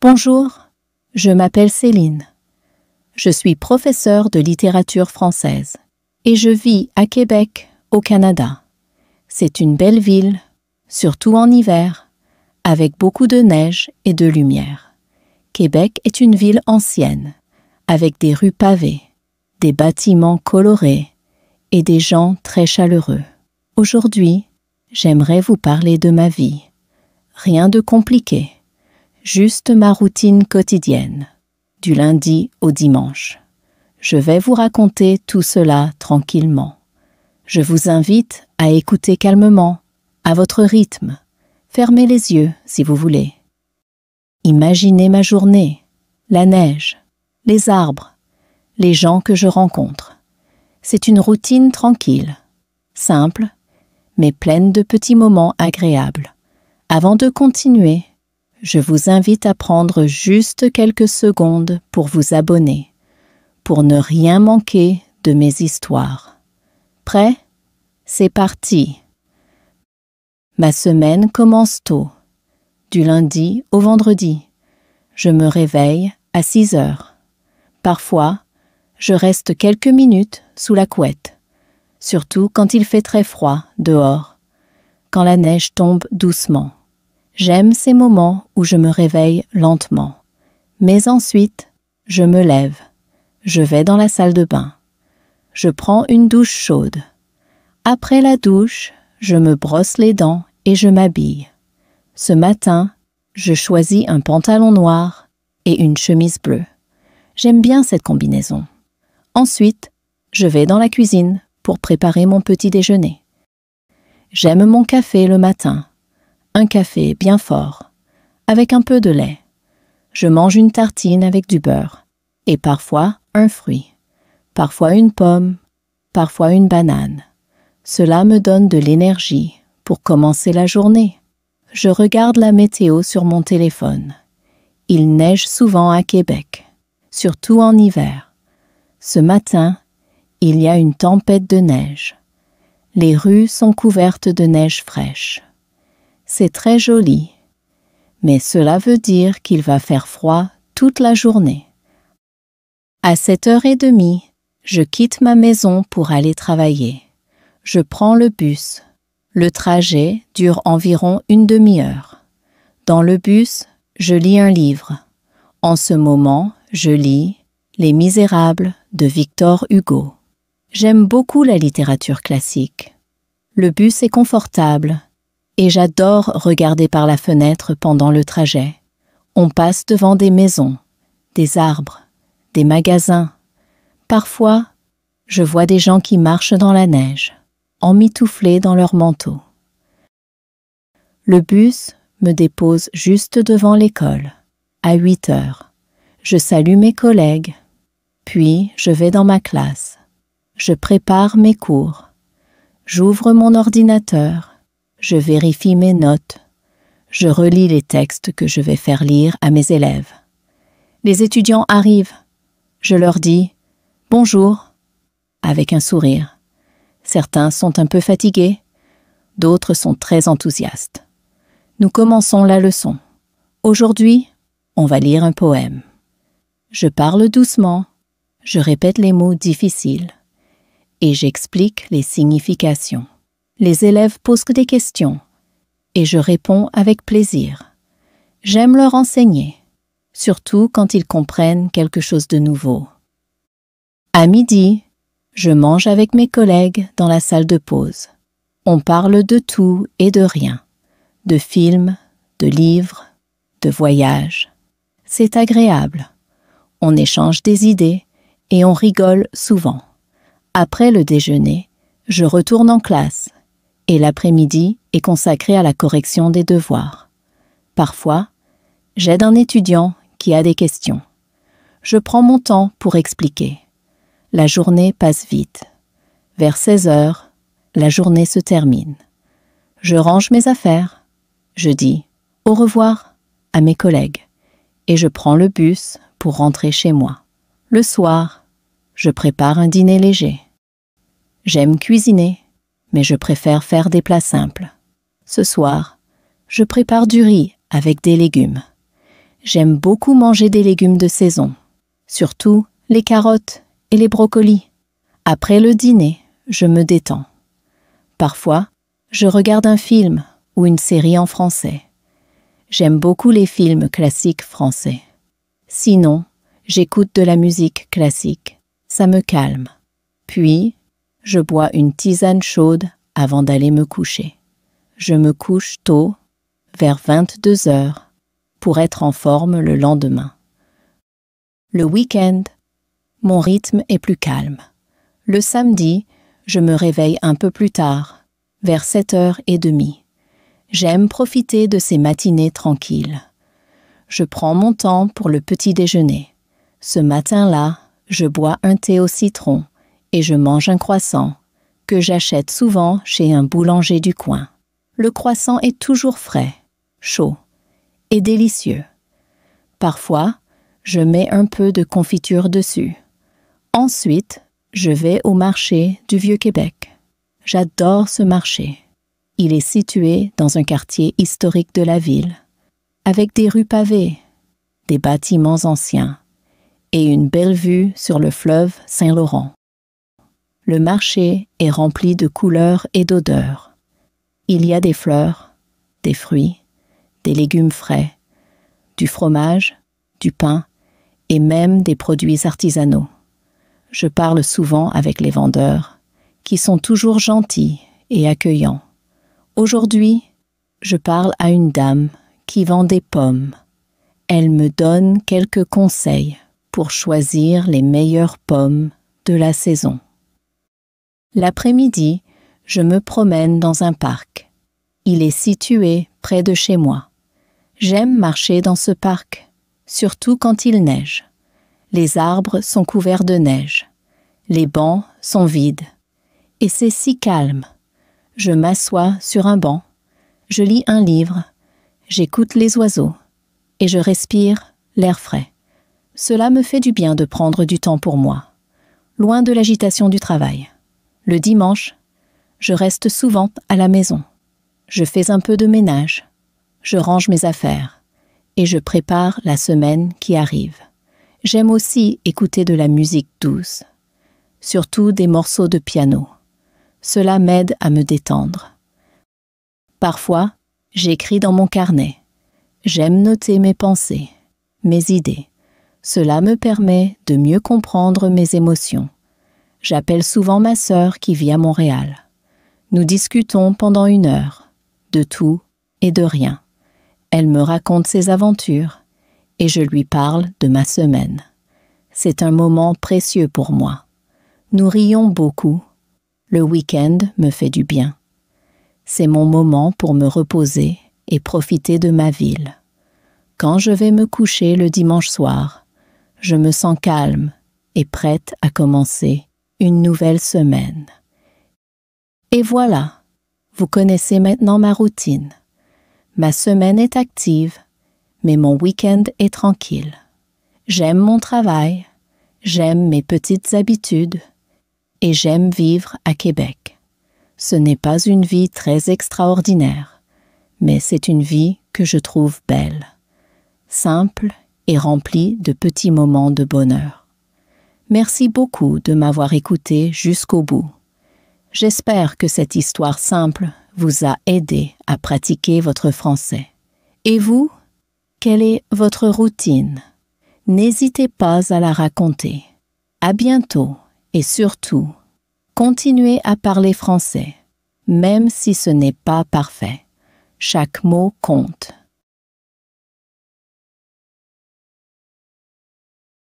Bonjour, je m'appelle Céline. Je suis professeure de littérature française et je vis à Québec, au Canada. C'est une belle ville, surtout en hiver, avec beaucoup de neige et de lumière. Québec est une ville ancienne, avec des rues pavées, des bâtiments colorés et des gens très chaleureux. Aujourd'hui, j'aimerais vous parler de ma vie. Rien de compliqué, juste ma routine quotidienne, du lundi au dimanche. Je vais vous raconter tout cela tranquillement. Je vous invite à écouter calmement, à votre rythme. Fermez les yeux si vous voulez. Imaginez ma journée, la neige, les arbres, les gens que je rencontre. C'est une routine tranquille, simple, mais pleine de petits moments agréables. Avant de continuer, je vous invite à prendre juste quelques secondes pour vous abonner, pour ne rien manquer de mes histoires. Prêt? C'est parti! Ma semaine commence tôt, du lundi au vendredi. Je me réveille à 6 heures. Parfois, je reste quelques minutes sous la couette, surtout quand il fait très froid dehors, quand la neige tombe doucement. J'aime ces moments où je me réveille lentement. Mais ensuite, je me lève. Je vais dans la salle de bain. Je prends une douche chaude. Après la douche, je me brosse les dents et je m'habille. Ce matin, je choisis un pantalon noir et une chemise bleue. J'aime bien cette combinaison. Ensuite, je vais dans la cuisine pour préparer mon petit déjeuner. J'aime mon café le matin. Un café bien fort, avec un peu de lait. Je mange une tartine avec du beurre et parfois un fruit, parfois une pomme, parfois une banane. Cela me donne de l'énergie pour commencer la journée. Je regarde la météo sur mon téléphone. Il neige souvent à Québec, surtout en hiver. Ce matin, il y a une tempête de neige. Les rues sont couvertes de neige fraîche. C'est très joli, mais cela veut dire qu'il va faire froid toute la journée. À 7h30, je quitte ma maison pour aller travailler. Je prends le bus. Le trajet dure environ une demi-heure. Dans le bus, je lis un livre. En ce moment, je lis Les Misérables de Victor Hugo. J'aime beaucoup la littérature classique. Le bus est confortable et j'adore regarder par la fenêtre pendant le trajet. On passe devant des maisons, des arbres, des magasins. Parfois, je vois des gens qui marchent dans la neige, emmitouflés dans leurs manteaux. Le bus me dépose juste devant l'école, à 8 heures. Je salue mes collègues, puis je vais dans ma classe. Je prépare mes cours. J'ouvre mon ordinateur. Je vérifie mes notes. Je relis les textes que je vais faire lire à mes élèves. Les étudiants arrivent. Je leur dis « Bonjour » avec un sourire. Certains sont un peu fatigués, d'autres sont très enthousiastes. Nous commençons la leçon. Aujourd'hui, on va lire un poème. Je parle doucement, je répète les mots difficiles et j'explique les significations. Les élèves posent des questions et je réponds avec plaisir. J'aime leur enseigner, surtout quand ils comprennent quelque chose de nouveau. À midi, je mange avec mes collègues dans la salle de pause. On parle de tout et de rien, de films, de livres, de voyages. C'est agréable. On échange des idées et on rigole souvent. Après le déjeuner, je retourne en classe. Et l'après-midi est consacré à la correction des devoirs. Parfois, j'aide un étudiant qui a des questions. Je prends mon temps pour expliquer. La journée passe vite. Vers 16 heures, la journée se termine. Je range mes affaires. Je dis « au revoir » à mes collègues et je prends le bus pour rentrer chez moi. Le soir, je prépare un dîner léger. J'aime cuisiner, mais je préfère faire des plats simples. Ce soir, je prépare du riz avec des légumes. J'aime beaucoup manger des légumes de saison, surtout les carottes et les brocolis. Après le dîner, je me détends. Parfois, je regarde un film ou une série en français. J'aime beaucoup les films classiques français. Sinon, j'écoute de la musique classique. Ça me calme. Puis, je bois une tisane chaude avant d'aller me coucher. Je me couche tôt, vers 22 heures, pour être en forme le lendemain. Le week-end, mon rythme est plus calme. Le samedi, je me réveille un peu plus tard, vers 7h30. J'aime profiter de ces matinées tranquilles. Je prends mon temps pour le petit déjeuner. Ce matin-là, je bois un thé au citron et je mange un croissant que j'achète souvent chez un boulanger du coin. Le croissant est toujours frais, chaud et délicieux. Parfois, je mets un peu de confiture dessus. Ensuite, je vais au marché du Vieux-Québec. J'adore ce marché. Il est situé dans un quartier historique de la ville, avec des rues pavées, des bâtiments anciens et une belle vue sur le fleuve Saint-Laurent. Le marché est rempli de couleurs et d'odeurs. Il y a des fleurs, des fruits, des légumes frais, du fromage, du pain et même des produits artisanaux. Je parle souvent avec les vendeurs, qui sont toujours gentils et accueillants. Aujourd'hui, je parle à une dame qui vend des pommes. Elle me donne quelques conseils pour choisir les meilleures pommes de la saison. L'après-midi, je me promène dans un parc. Il est situé près de chez moi. J'aime marcher dans ce parc, surtout quand il neige. Les arbres sont couverts de neige. Les bancs sont vides. Et c'est si calme. Je m'assois sur un banc, je lis un livre, j'écoute les oiseaux et je respire l'air frais. Cela me fait du bien de prendre du temps pour moi, loin de l'agitation du travail. Le dimanche, je reste souvent à la maison. Je fais un peu de ménage, je range mes affaires et je prépare la semaine qui arrive. J'aime aussi écouter de la musique douce, surtout des morceaux de piano. Cela m'aide à me détendre. Parfois, j'écris dans mon carnet. J'aime noter mes pensées, mes idées. Cela me permet de mieux comprendre mes émotions. J'appelle souvent ma sœur qui vit à Montréal. Nous discutons pendant 1 heure, de tout et de rien. Elle me raconte ses aventures et je lui parle de ma semaine. C'est un moment précieux pour moi. Nous rions beaucoup. Le week-end me fait du bien. C'est mon moment pour me reposer et profiter de ma ville. Quand je vais me coucher le dimanche soir, je me sens calme et prête à commencer une nouvelle semaine. Et voilà, vous connaissez maintenant ma routine. Ma semaine est active, mais mon week-end est tranquille. J'aime mon travail, j'aime mes petites habitudes, et j'aime vivre à Québec. Ce n'est pas une vie très extraordinaire, mais c'est une vie que je trouve belle, simple et remplie de petits moments de bonheur. Merci beaucoup de m'avoir écouté jusqu'au bout. J'espère que cette histoire simple vous a aidé à pratiquer votre français. Et vous, quelle est votre routine? N'hésitez pas à la raconter. À bientôt. Et surtout, continuez à parler français, même si ce n'est pas parfait. Chaque mot compte.